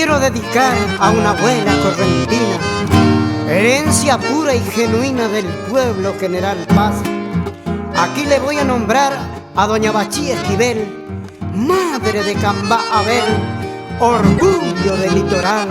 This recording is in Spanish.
quiero dedicar a una abuela correntina, herencia pura y genuina del pueblo General Paz. Aquí le voy a nombrar a doña Bachí Esquivel, madre de Cambá Abel, orgullo del litoral.